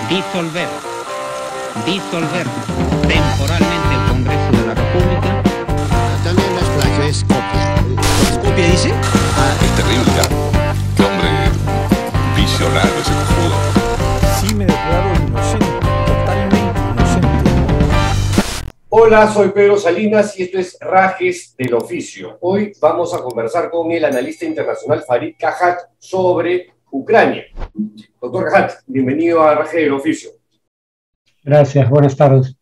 Disolver. Disolver temporalmente el Congreso de la República. También las plagio es copia. ¿Copia dice? Es terrible, ya. Qué hombre visionario ese cojudo. Sí, me declaro inocente, totalmente inocente. Hola, soy Pedro Salinas y esto es Rajes del Oficio. Hoy vamos a conversar con el analista internacional Farid Kahat sobre Ucrania. Doctor Kahat, bienvenido a Rajes del Oficio. Gracias, buenas tardes.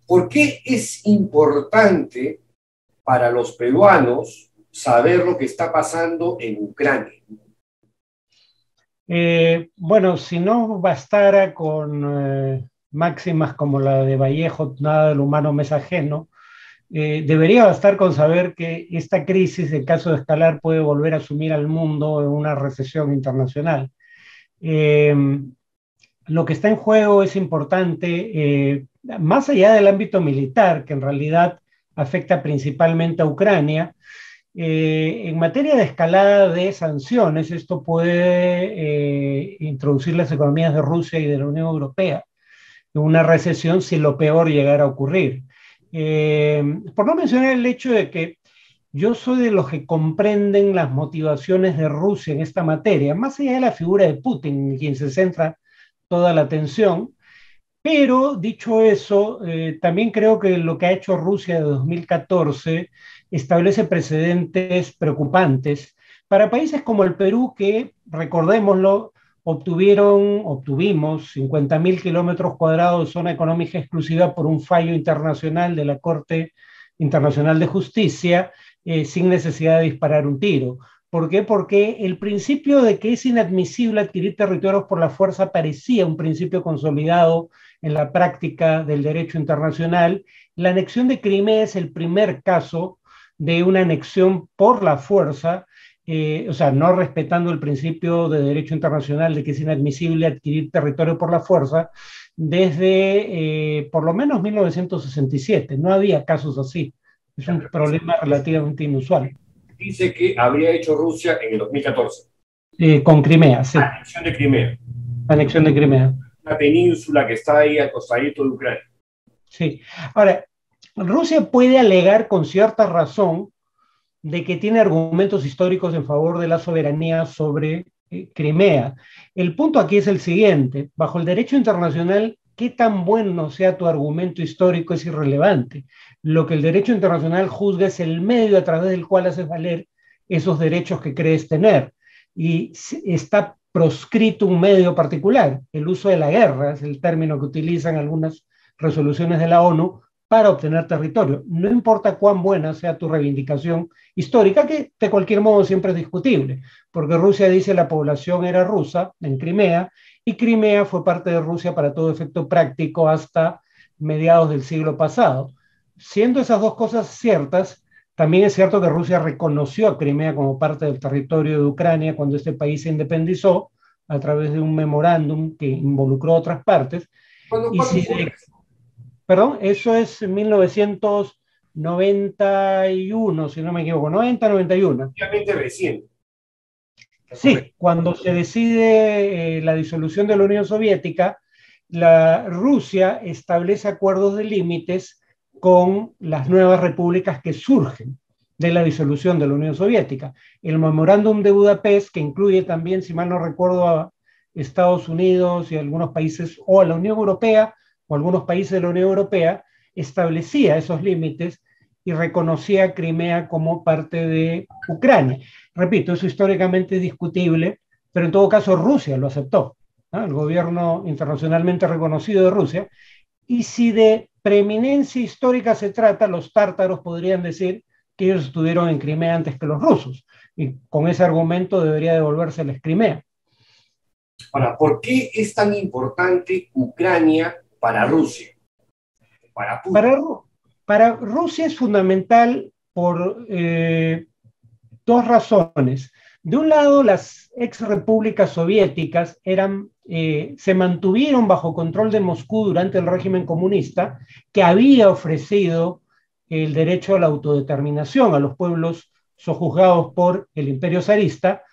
¿Por qué es importante para los peruanos saber lo que está pasando en Ucrania? Bueno, si no bastara con máximas como la de Vallejo, nada del humano me es ajeno, debería bastar con saber que esta crisis, en caso de escalar, puede volver a sumir al mundo en una recesión internacional. Lo que está en juego es importante, más allá del ámbito militar, que en realidad afecta principalmente a Ucrania. En materia de escalada de sanciones, esto puede introducir las economías de Rusia y de la Unión Europea en una recesión si lo peor llegara a ocurrir. Por no mencionar el hecho de que yo soy de los que comprenden las motivaciones de Rusia en esta materia, más allá de la figura de Putin, en quien se centra toda la atención. Pero, dicho eso, también creo que lo que ha hecho Rusia de 2014 establece precedentes preocupantes para países como el Perú, que, recordémoslo, obtuvimos 50.000 kilómetros cuadrados de zona económica exclusiva por un fallo internacional de la Corte Internacional de Justicia, sin necesidad de disparar un tiro. ¿Por qué? Porque el principio de que es inadmisible adquirir territorios por la fuerza parecía un principio consolidado en la práctica del derecho internacional. La anexión de Crimea es el primer caso de una anexión por la fuerza, o sea, no respetando el principio de derecho internacional de que es inadmisible adquirir territorio por la fuerza, desde por lo menos 1967. No había casos así. Es un problema relativamente inusual. Dice que habría hecho Rusia en el 2014. Con Crimea, sí. Anexión de Crimea. Anexión de Crimea. Una península que está ahí al costadito de Ucrania. Sí. Ahora, Rusia puede alegar con cierta razón de que tiene argumentos históricos en favor de la soberanía sobre Crimea. El punto aquí es el siguiente: bajo el derecho internacional, qué tan bueno sea tu argumento histórico es irrelevante. Lo que el derecho internacional juzga es el medio a través del cual haces valer esos derechos que crees tener. Y está proscrito un medio particular, el uso de la guerra, es el término que utilizan algunas resoluciones de la ONU, para obtener territorio. No importa cuán buena sea tu reivindicación histórica, que de cualquier modo siempre es discutible, porque Rusia dice la población era rusa en Crimea, y Crimea fue parte de Rusia para todo efecto práctico hasta mediados del siglo pasado. Siendo esas dos cosas ciertas, también es cierto que Rusia reconoció a Crimea como parte del territorio de Ucrania cuando este país se independizó a través de un memorándum que involucró a otras partes. Perdón, eso es 1991, si no me equivoco, 90-91. Obviamente reciente. Sí, cuando se decide la disolución de la Unión Soviética, la Rusia establece acuerdos de límites con las nuevas repúblicas que surgen de la disolución de la Unión Soviética. El memorándum de Budapest, que incluye también, si mal no recuerdo, a Estados Unidos y algunos países, o a la Unión Europea, o algunos países de la Unión Europea, establecía esos límites y reconocía a Crimea como parte de Ucrania. Repito, eso históricamente es discutible, pero en todo caso Rusia lo aceptó, ¿no? El gobierno internacionalmente reconocido de Rusia. Y si de preeminencia histórica se trata, los tártaros podrían decir que ellos estuvieron en Crimea antes que los rusos, y con ese argumento debería devolvérseles Crimea. Ahora, ¿por qué es tan importante Ucrania para Rusia? Para Rusia es fundamental por dos razones. De un lado, las ex repúblicas soviéticas se mantuvieron bajo control de Moscú durante el régimen comunista, que había ofrecido el derecho a la autodeterminación a los pueblos sojuzgados por el imperio zarista,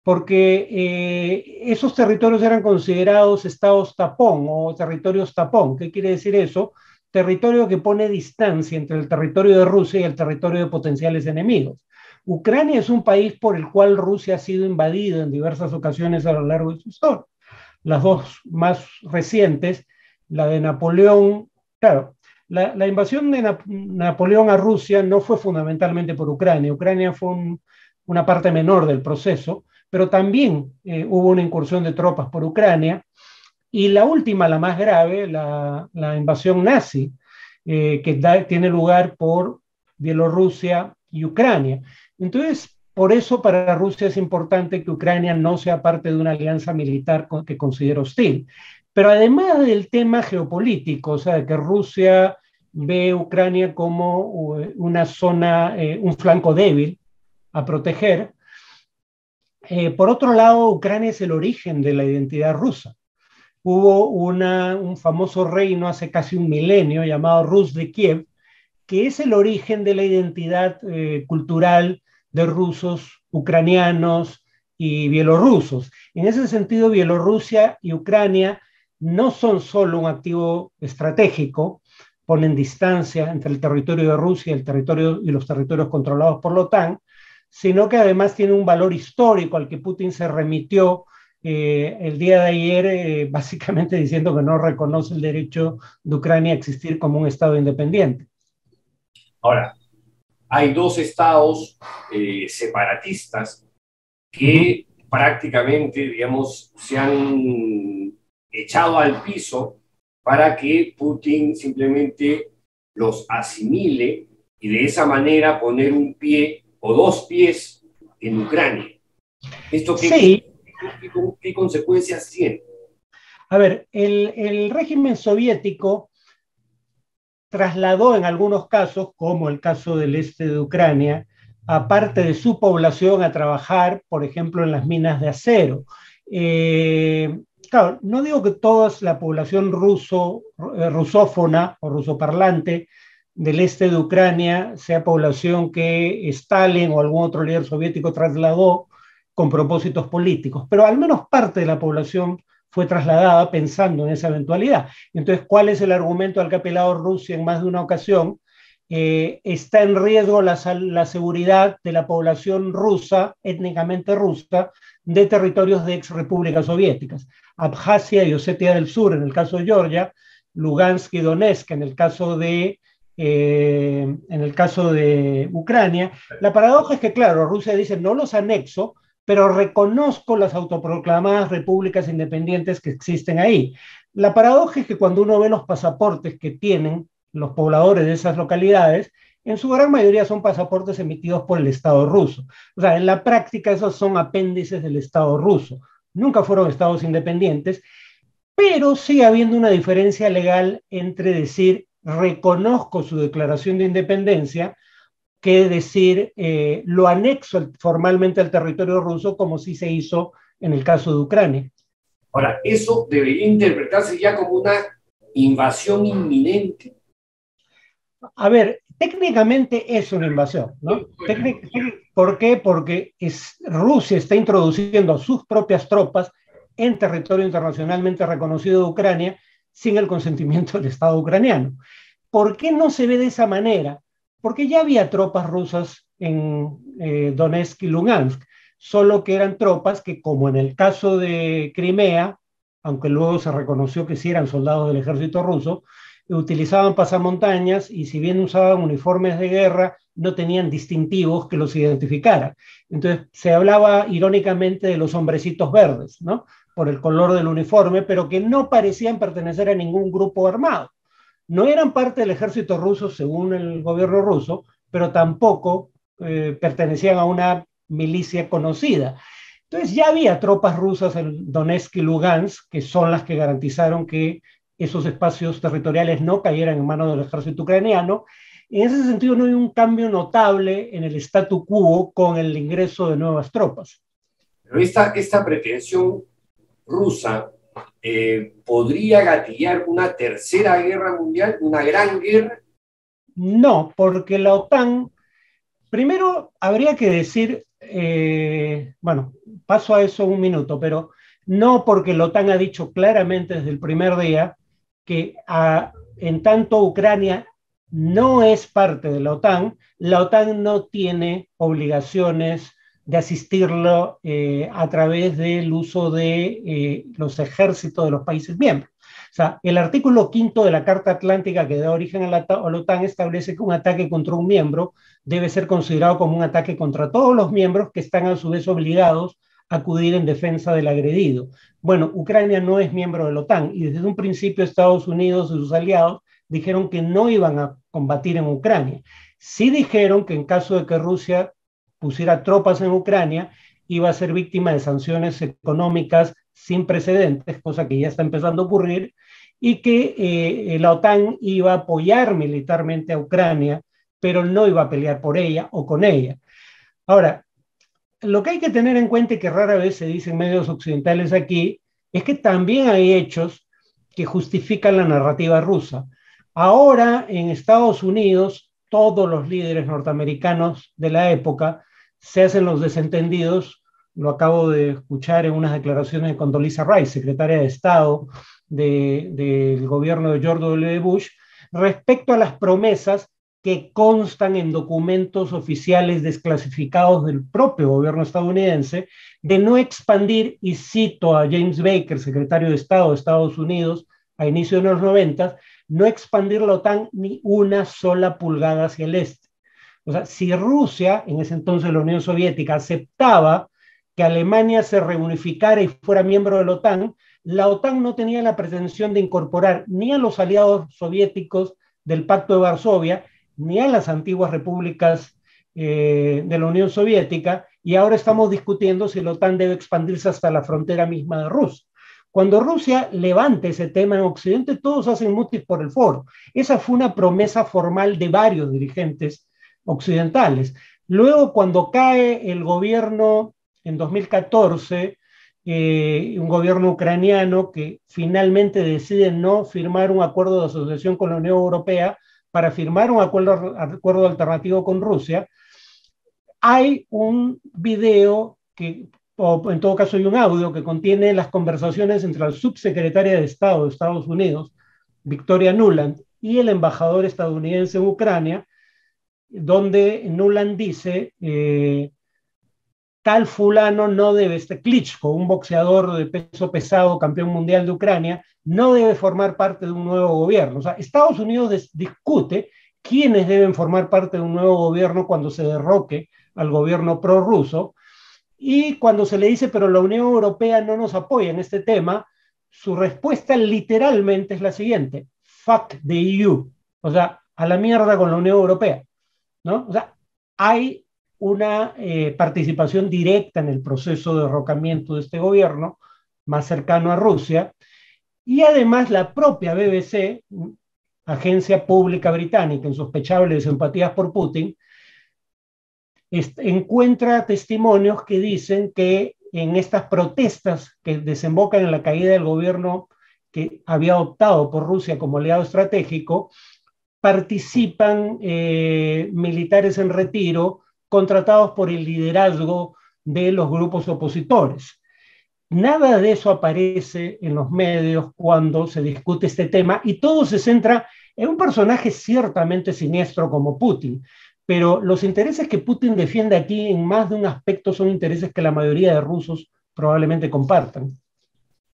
porque esos territorios eran considerados estados tapón o territorios tapón. ¿Qué quiere decir eso? Territorio que pone distancia entre el territorio de Rusia y el territorio de potenciales enemigos. Ucrania es un país por el cual Rusia ha sido invadido en diversas ocasiones a lo largo de su historia. Las dos más recientes, la de Napoleón, claro, la invasión de Napoleón a Rusia no fue fundamentalmente por Ucrania. Ucrania fue una parte menor del proceso, pero también hubo una incursión de tropas por Ucrania. Y la última, la más grave, la invasión nazi, que tiene lugar por Bielorrusia y Ucrania. Entonces, por eso para Rusia es importante que Ucrania no sea parte de una alianza militar que considera hostil. Pero además del tema geopolítico, o sea, que Rusia ve Ucrania como una zona, un flanco débil a proteger, por otro lado, Ucrania es el origen de la identidad rusa. Hubo un famoso reino hace casi un milenio llamado Rus de Kiev, que es el origen de la identidad cultural de rusos, ucranianos y bielorrusos. En ese sentido, Bielorrusia y Ucrania no son solo un activo estratégico, ponen distancia entre el territorio de Rusia y los territorios controlados por la OTAN, sino que además tiene un valor histórico al que Putin se remitió el día de ayer, básicamente diciendo que no reconoce el derecho de Ucrania a existir como un Estado independiente. Ahora, hay dos estados separatistas que prácticamente, digamos, se han echado al piso para que Putin simplemente los asimile y de esa manera poner un pie o dos pies en Ucrania. ¿Esto qué consecuencias tiene? A ver, el régimen soviético trasladó en algunos casos, como el caso del este de Ucrania, a parte de su población a trabajar, por ejemplo, en las minas de acero. Claro, no digo que toda la población rusófona o rusoparlante del este de Ucrania sea población que Stalin o algún otro líder soviético trasladó con propósitos políticos, pero al menos parte de la población fue trasladada pensando en esa eventualidad. Entonces, ¿cuál es el argumento al que ha apelado Rusia en más de una ocasión? Está en riesgo la seguridad de la población rusa, étnicamente rusa, de territorios de ex repúblicas soviéticas. Abjasia y Osetia del Sur, en el caso de Georgia, Lugansk y Donetsk, en el caso de Ucrania. La paradoja es que, claro, Rusia dice, no los anexo, pero reconozco las autoproclamadas repúblicas independientes que existen ahí. La paradoja es que cuando uno ve los pasaportes que tienen los pobladores de esas localidades, en su gran mayoría son pasaportes emitidos por el Estado ruso. O sea, en la práctica esos son apéndices del Estado ruso. Nunca fueron estados independientes, pero sigue habiendo una diferencia legal entre decir reconozco su declaración de independencia que decir lo anexo formalmente al territorio ruso, como sí se hizo en el caso de Ucrania. Ahora, eso debería interpretarse ya como una invasión inminente. A ver, técnicamente es una invasión, ¿no? ¿Por qué? Porque Rusia está introduciendo a sus propias tropas en territorio internacionalmente reconocido de Ucrania sin el consentimiento del Estado ucraniano. ¿Por qué no se ve de esa manera? Porque ya había tropas rusas en Donetsk y Lugansk, solo que eran tropas que, como en el caso de Crimea, aunque luego se reconoció que sí eran soldados del ejército ruso, utilizaban pasamontañas y si bien usaban uniformes de guerra, no tenían distintivos que los identificaran. Entonces se hablaba irónicamente de los hombrecitos verdes, ¿no? Por el color del uniforme, pero que no parecían pertenecer a ningún grupo armado. No eran parte del ejército ruso según el gobierno ruso, pero tampoco pertenecían a una milicia conocida. Entonces ya había tropas rusas en Donetsk y Lugansk, que son las que garantizaron que esos espacios territoriales no cayeran en manos del ejército ucraniano. En ese sentido no hay un cambio notable en el statu quo con el ingreso de nuevas tropas. Pero esta pretensión rusa ¿podría gatillar una tercera guerra mundial, una gran guerra? No, porque la OTAN, primero habría que decir bueno, paso a eso un minuto, pero no, porque la OTAN ha dicho claramente desde el primer día que en tanto Ucrania no es parte de la OTAN no tiene obligaciones de asistirlo a través del uso de los ejércitos de los países miembros. O sea, el artículo 5 de la Carta Atlántica que da origen a la OTAN establece que un ataque contra un miembro debe ser considerado como un ataque contra todos los miembros que están a su vez obligados a acudir en defensa del agredido. Bueno, Ucrania no es miembro de la OTAN y desde un principio Estados Unidos y sus aliados dijeron que no iban a combatir en Ucrania. Sí dijeron que en caso de que Rusia pusiera tropas en Ucrania, iba a ser víctima de sanciones económicas sin precedentes, cosa que ya está empezando a ocurrir, y que la OTAN iba a apoyar militarmente a Ucrania, pero no iba a pelear por ella o con ella. Ahora, lo que hay que tener en cuenta y que rara vez se dice en medios occidentales aquí, es que también hay hechos que justifican la narrativa rusa. Ahora, en Estados Unidos, todos los líderes norteamericanos de la época se hacen los desentendidos. Lo acabo de escuchar en unas declaraciones de Condoleezza Rice, secretaria de Estado del gobierno de George W. Bush, respecto a las promesas que constan en documentos oficiales desclasificados del propio gobierno estadounidense, de no expandir, y cito a James Baker, secretario de Estado de Estados Unidos, a inicios de los 90, no expandir la OTAN ni una sola pulgada hacia el este. O sea, si Rusia, en ese entonces la Unión Soviética, aceptaba que Alemania se reunificara y fuera miembro de la OTAN no tenía la pretensión de incorporar ni a los aliados soviéticos del Pacto de Varsovia, ni a las antiguas repúblicas de la Unión Soviética, y ahora estamos discutiendo si la OTAN debe expandirse hasta la frontera misma de Rusia. Cuando Rusia levante ese tema en Occidente, todos hacen mutis por el foro. Esa fue una promesa formal de varios dirigentes occidentales. Luego, cuando cae el gobierno en 2014, un gobierno ucraniano que finalmente decide no firmar un acuerdo de asociación con la Unión Europea para firmar un acuerdo alternativo con Rusia, hay un video o en todo caso hay un audio que contiene las conversaciones entre la subsecretaria de Estado de Estados Unidos, Victoria Nuland, y el embajador estadounidense en Ucrania, donde Nuland dice, tal fulano no debe, Klitschko, un boxeador de peso pesado, campeón mundial de Ucrania, no debe formar parte de un nuevo gobierno. O sea, Estados Unidos discute quiénes deben formar parte de un nuevo gobierno cuando se derroque al gobierno prorruso, y cuando se le dice, pero la Unión Europea no nos apoya en este tema, su respuesta literalmente es la siguiente: fuck the EU, o sea, a la mierda con la Unión Europea, ¿no? O sea, hay una participación directa en el proceso de derrocamiento de este gobierno, más cercano a Rusia, y además la propia BBC, agencia pública británica insospechable de simpatías por Putin, encuentra testimonios que dicen que en estas protestas que desembocan en la caída del gobierno que había optado por Rusia como aliado estratégico, participan militares en retiro contratados por el liderazgo de los grupos opositores. Nada de eso aparece en los medios cuando se discute este tema, y todo se centra en un personaje ciertamente siniestro como Putin. Pero los intereses que Putin defiende aquí en más de un aspecto son intereses que la mayoría de rusos probablemente compartan.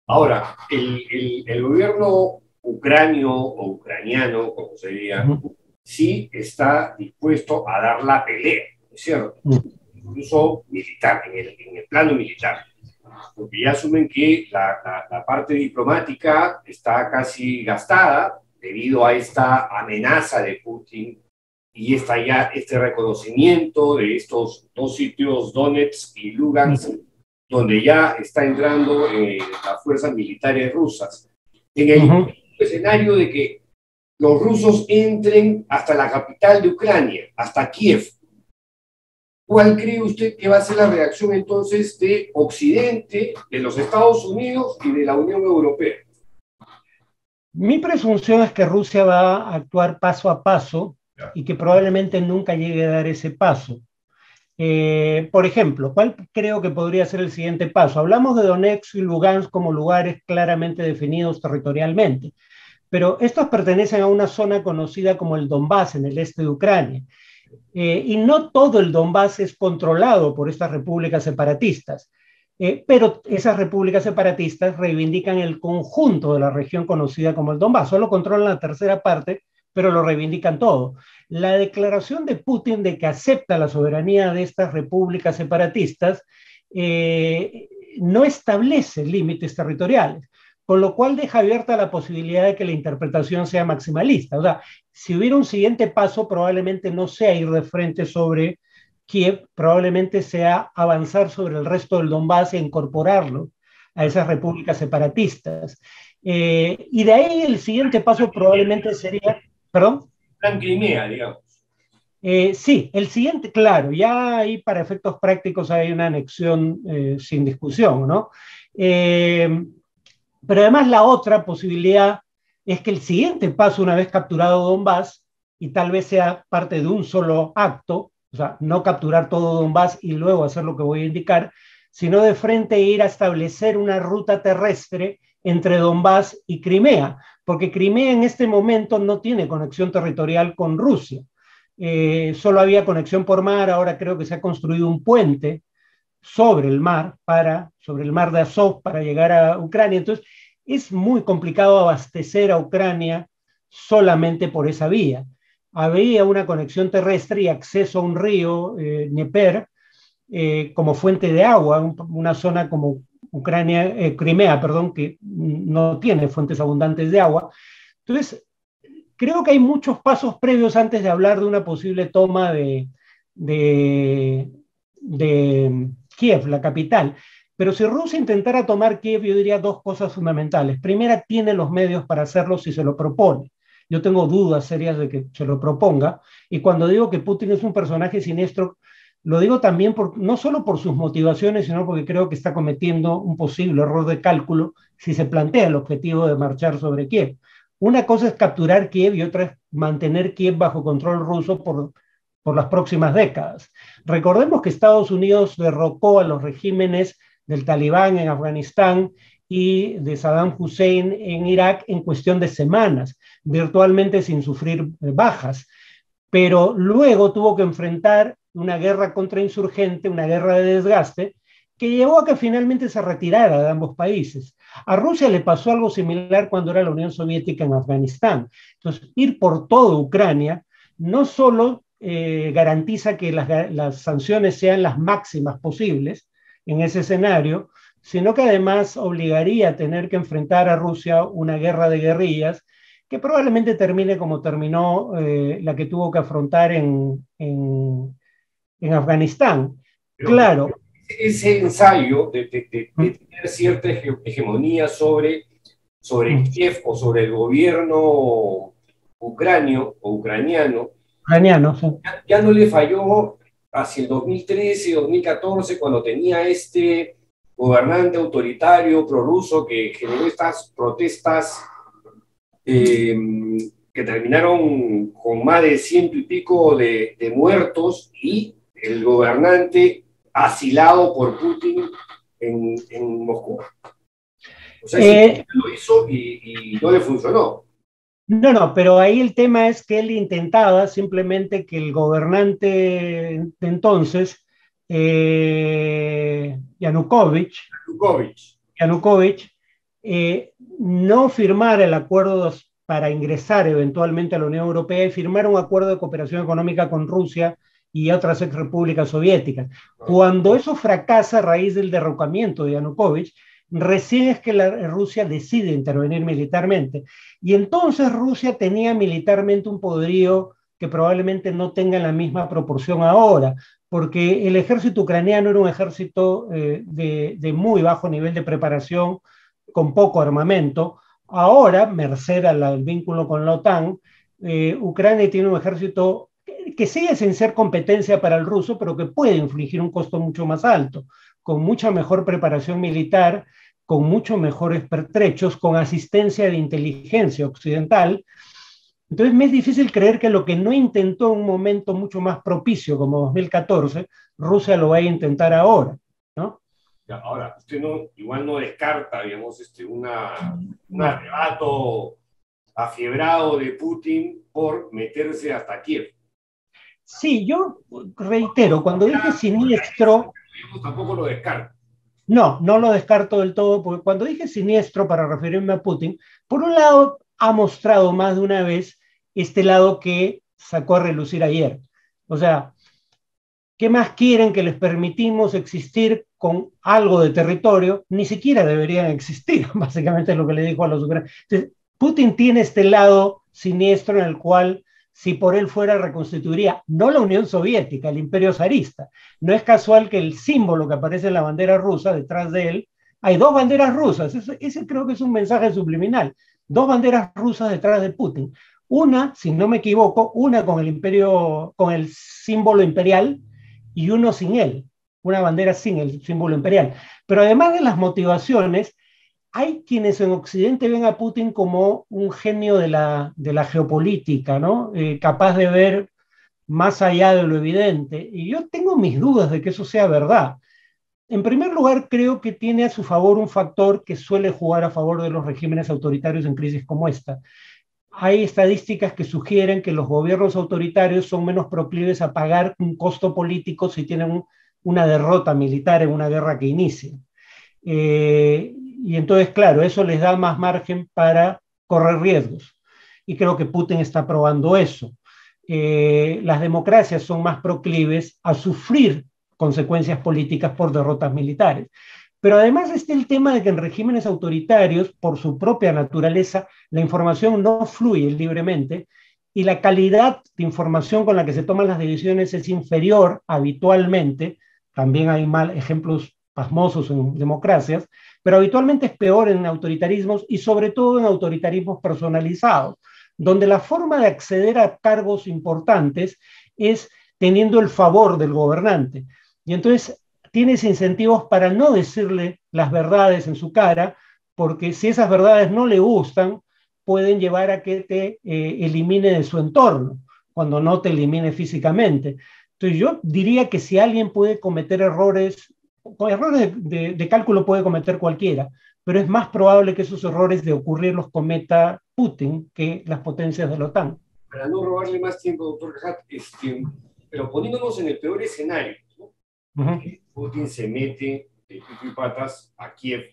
Ahora, el gobierno ucraniano, como se diría, sí está dispuesto a dar la pelea, ¿es cierto? Incluso militar, en el plano militar. Porque ya asumen que la parte diplomática está casi gastada debido a esta amenaza de Putin y este reconocimiento de estos dos sitios, Donetsk y Lugansk, donde ya está entrando las fuerzas militares rusas. En el escenario de que los rusos entren hasta la capital de Ucrania, hasta Kiev, ¿cuál cree usted que va a ser la reacción entonces de Occidente, de los Estados Unidos y de la Unión Europea? Mi presunción es que Rusia va a actuar paso a paso y que probablemente nunca llegue a dar ese paso. Por ejemplo, ¿cuál creo que podría ser el siguiente paso? Hablamos de Donetsk y Lugansk como lugares claramente definidos territorialmente, pero estos pertenecen a una zona conocida como el Donbass, en el este de Ucrania. Y no todo el Donbass es controlado por estas repúblicas separatistas, pero esas repúblicas separatistas reivindican el conjunto de la región conocida como el Donbass, solo controlan la tercera parte, pero lo reivindican todo. La declaración de Putin de que acepta la soberanía de estas repúblicas separatistas no establece límites territoriales, con lo cual deja abierta la posibilidad de que la interpretación sea maximalista. O sea, si hubiera un siguiente paso, probablemente no sea ir de frente sobre Kiev, probablemente sea avanzar sobre el resto del Donbass e incorporarlo a esas repúblicas separatistas. Y de ahí el siguiente paso probablemente sería... ¿Perdón? Plan Crimea, digamos. Sí, el siguiente, claro, ya ahí para efectos prácticos hay una anexión sin discusión, ¿no? Pero además la otra posibilidad es que el siguiente paso, una vez capturado Donbass, y tal vez sea parte de un solo acto, o sea, no capturar todo Donbass y luego hacer lo que voy a indicar, sino de frente ir a establecer una ruta terrestre entre Donbass y Crimea, porque Crimea en este momento no tiene conexión territorial con Rusia. Solo había conexión por mar, ahora creo que se ha construido un puente sobre el mar de Azov para llegar a Ucrania. Entonces, es muy complicado abastecer a Ucrania solamente por esa vía. Había una conexión terrestre y acceso a un río, Dnieper, como fuente de agua, una zona como Crimea, perdón, que no tiene fuentes abundantes de agua. Entonces, creo que hay muchos pasos previos antes de hablar de una posible toma de Kiev, la capital. Pero si Rusia intentara tomar Kiev, yo diría dos cosas fundamentales. Primera, tiene los medios para hacerlo si se lo propone. Yo tengo dudas serias de que se lo proponga. Y cuando digo que Putin es un personaje siniestro, lo digo también no solo por sus motivaciones, sino porque creo que está cometiendo un posible error de cálculo si se plantea el objetivo de marchar sobre Kiev. Una cosa es capturar Kiev y otra es mantener Kiev bajo control ruso por las próximas décadas. Recordemos que Estados Unidos derrocó a los regímenes del Talibán en Afganistán y de Saddam Hussein en Irak en cuestión de semanas, virtualmente sin sufrir bajas. Pero luego tuvo que enfrentar una guerra contrainsurgente, una guerra de desgaste, que llevó a que finalmente se retirara de ambos países. A Rusia le pasó algo similar cuando era la Unión Soviética en Afganistán. Entonces, ir por toda Ucrania no solo garantiza que las sanciones sean las máximas posibles en ese escenario, sino que además obligaría a tener que enfrentar a Rusia una guerra de guerrillas que probablemente termine como terminó la que tuvo que afrontar en Afganistán. Pero claro. Ese ensayo de tener cierta hegemonía sobre Kiev o sobre el gobierno ucraniano, sí. ya no le falló hacia el 2013, 2014, cuando tenía este gobernante autoritario prorruso que generó estas protestas que terminaron con más de 100 y pico de muertos, y el gobernante asilado por Putin en Moscú. O sea, lo hizo y no le funcionó. No, pero ahí el tema es que él intentaba simplemente que el gobernante de entonces, Yanukovych, no firmara el acuerdo para ingresar eventualmente a la Unión Europea y firmara un acuerdo de cooperación económica con Rusia y otras ex repúblicas soviéticas. Cuando eso fracasa a raíz del derrocamiento de Yanukovych, recién es que Rusia decide intervenir militarmente. Y entonces Rusia tenía militarmente un poderío que probablemente no tenga la misma proporción ahora, porque el ejército ucraniano era un ejército de muy bajo nivel de preparación, con poco armamento. Ahora, merced al vínculo con la OTAN, Ucrania tiene un ejército que sigue sin ser competencia para el ruso, pero que puede infligir un costo mucho más alto, con mucha mejor preparación militar, con mucho mejores pertrechos, con asistencia de inteligencia occidental. Entonces me es difícil creer que lo que no intentó en un momento mucho más propicio como 2014, Rusia lo vaya a intentar ahora, ¿no? Ya, ahora, usted igual no descarta, digamos, un arrebato afiebrado de Putin por meterse hasta Kiev. Sí, yo reitero, cuando dije siniestro, Tampoco lo descarta. no lo descarto del todo, porque cuando dije siniestro para referirme a Putin, por un lado ha mostrado más de una vez este lado que sacó a relucir ayer. O sea, ¿qué más quieren? Que les permitimos existir con algo de territorio, ni siquiera deberían existir, básicamente es lo que le dijo a los ucranianos. Entonces, Putin tiene este lado siniestro en el cual, si por él fuera, reconstituiría no la Unión Soviética, el imperio zarista. No es casual que el símbolo que aparece en la bandera rusa, detrás de él, hay dos banderas rusas. Ese creo que es un mensaje subliminal. Dos banderas rusas detrás de Putin. Una, si no me equivoco, una con el imperio, con el símbolo imperial, y uno sin él, una bandera sin el símbolo imperial. Pero además de las motivaciones, hay quienes en Occidente ven a Putin como un genio de la geopolítica, ¿no? Capaz de ver más allá de lo evidente. Y yo tengo mis dudas de que eso sea verdad. En primer lugar, creo que tiene a su favor un factor que suele jugar a favor de los regímenes autoritarios en crisis como esta. Hay estadísticas que sugieren que los gobiernos autoritarios son menos proclives a pagar un costo político si tienen una derrota militar en una guerra que inicie. Y entonces, claro, eso les da más margen para correr riesgos. Y creo que Putin está probando eso. Las democracias son más proclives a sufrir consecuencias políticas por derrotas militares. Pero además está el tema de que en regímenes autoritarios, por su propia naturaleza, la información no fluye libremente y la calidad de información con la que se toman las decisiones es inferior habitualmente. También hay ejemplos pasmosos en democracias, pero habitualmente es peor en autoritarismos y sobre todo en autoritarismos personalizados, donde la forma de acceder a cargos importantes es teniendo el favor del gobernante. Y entonces tienes incentivos para no decirle las verdades en su cara, porque si esas verdades no le gustan, pueden llevar a que te elimine de su entorno, cuando no te elimine físicamente. Entonces yo diría que si alguien puede cometer errores de cálculo puede cometer cualquiera, pero es más probable que esos errores de ocurrir los cometa Putin que las potencias de la OTAN. Para no robarle más tiempo, doctor Cajat, pero poniéndonos en el peor escenario, ¿no? Putin se mete de pico y patas a Kiev.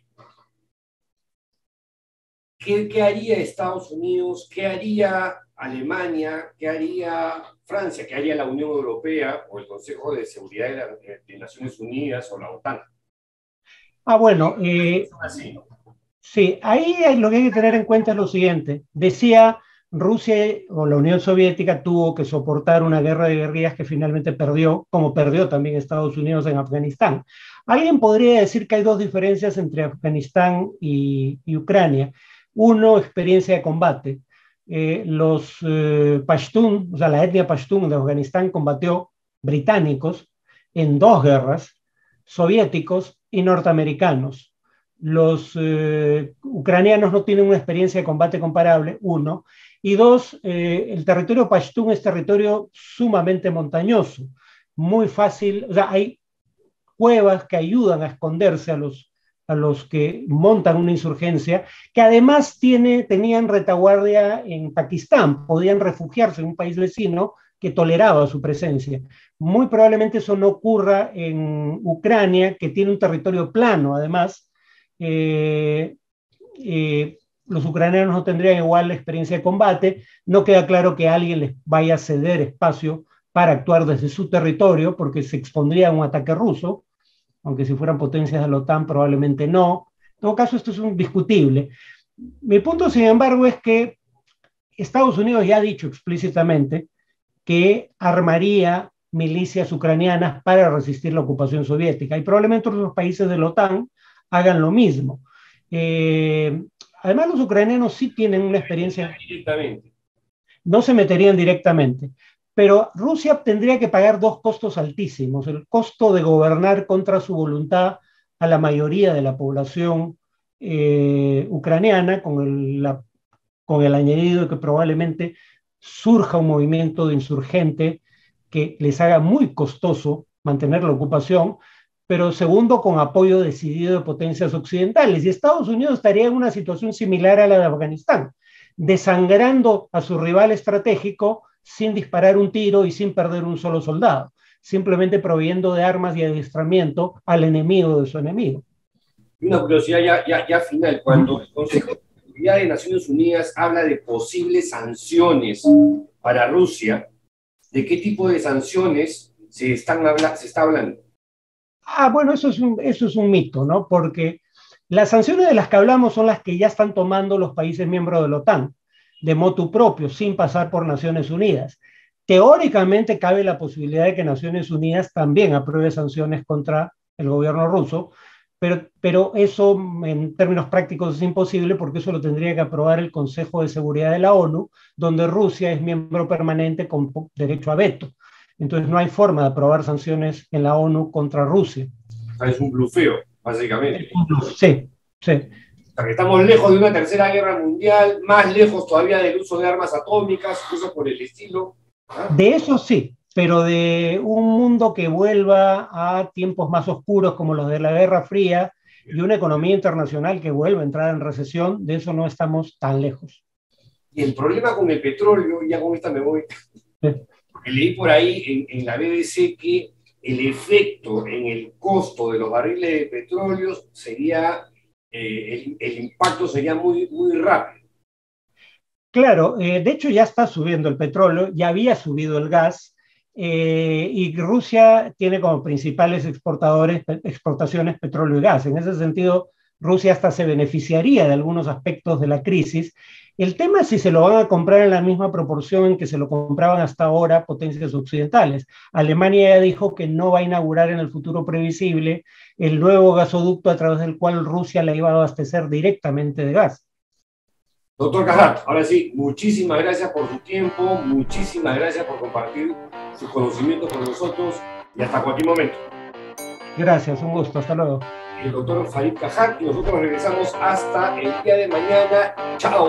¿Qué haría Estados Unidos? ¿Qué haría Alemania? ¿Qué haría Francia? ¿Qué haría la Unión Europea o el Consejo de Seguridad de Naciones Unidas o la OTAN? Bueno, sí, ahí lo que hay que tener en cuenta es lo siguiente. Decía, Rusia o la Unión Soviética tuvo que soportar una guerra de guerrillas que finalmente perdió, como perdió también Estados Unidos en Afganistán. Alguien podría decir que hay dos diferencias entre Afganistán y Ucrania. Uno, experiencia de combate. Los Pashtun, o sea, la etnia Pashtun de Afganistán combatió británicos en dos guerras, soviéticos y norteamericanos. Los ucranianos no tienen una experiencia de combate comparable, uno. Y dos, el territorio Pashtun es territorio sumamente montañoso, muy fácil, o sea, hay cuevas que ayudan a esconderse a los que montan una insurgencia, que además tenían retaguardia en Pakistán, podían refugiarse en un país vecino que toleraba su presencia. Muy probablemente eso no ocurra en Ucrania, que tiene un territorio plano, además. Los ucranianos no tendrían igual experiencia de combate, no queda claro que alguien les vaya a ceder espacio para actuar desde su territorio, porque se expondría a un ataque ruso, aunque si fueran potencias de la OTAN probablemente no. En todo caso, esto es discutible. Mi punto, sin embargo, es que Estados Unidos ya ha dicho explícitamente que armaría milicias ucranianas para resistir la ocupación soviética, y probablemente otros países de la OTAN hagan lo mismo. Además, los ucranianos sí tienen una experiencia. No se meterían directamente, pero Rusia tendría que pagar dos costos altísimos: el costo de gobernar contra su voluntad a la mayoría de la población ucraniana, con el añadido de que probablemente surja un movimiento de insurgente que les haga muy costoso mantener la ocupación, pero segundo, con apoyo decidido de potencias occidentales. Y Estados Unidos estaría en una situación similar a la de Afganistán, desangrando a su rival estratégico sin disparar un tiro y sin perder un solo soldado, simplemente proveyendo de armas y adiestramiento al enemigo de su enemigo. Y una curiosidad ya final, cuando el Consejo de Seguridad de Naciones Unidas habla de posibles sanciones para Rusia, ¿de qué tipo de sanciones se está hablando? Bueno, eso es un mito, ¿no? Porque las sanciones de las que hablamos son las que ya están tomando los países miembros de la OTAN, de motu propio, sin pasar por Naciones Unidas. Teóricamente cabe la posibilidad de que Naciones Unidas también apruebe sanciones contra el gobierno ruso, pero eso en términos prácticos es imposible porque eso lo tendría que aprobar el Consejo de Seguridad de la ONU, donde Rusia es miembro permanente con derecho a veto. Entonces no hay forma de aprobar sanciones en la ONU contra Rusia. Es un blufeo, básicamente. Sí, sí. O sea, que estamos lejos de una tercera guerra mundial, más lejos todavía del uso de armas atómicas, cosas por el estilo. De eso sí, pero de un mundo que vuelva a tiempos más oscuros como los de la Guerra Fría y una economía internacional que vuelva a entrar en recesión, de eso no estamos tan lejos. Y el problema con el petróleo, ya con esta me voy, porque leí por ahí en la BBC que el efecto en el costo de los barriles de petróleo sería, el impacto sería muy, muy rápido. Claro, de hecho ya está subiendo el petróleo, ya había subido el gas, y Rusia tiene como principales exportaciones petróleo y gas. En ese sentido, Rusia hasta se beneficiaría de algunos aspectos de la crisis. El tema es si se lo van a comprar en la misma proporción en que se lo compraban hasta ahora potencias occidentales. Alemania ya dijo que no va a inaugurar en el futuro previsible el nuevo gasoducto a través del cual Rusia le iba a abastecer directamente de gas. Doctor Cajat, ahora sí, muchísimas gracias por su tiempo, muchísimas gracias por compartir sus conocimientos con nosotros y hasta cualquier momento. Gracias, un gusto, hasta luego. El doctor Farid Cajat y nosotros regresamos hasta el día de mañana. ¡Chao!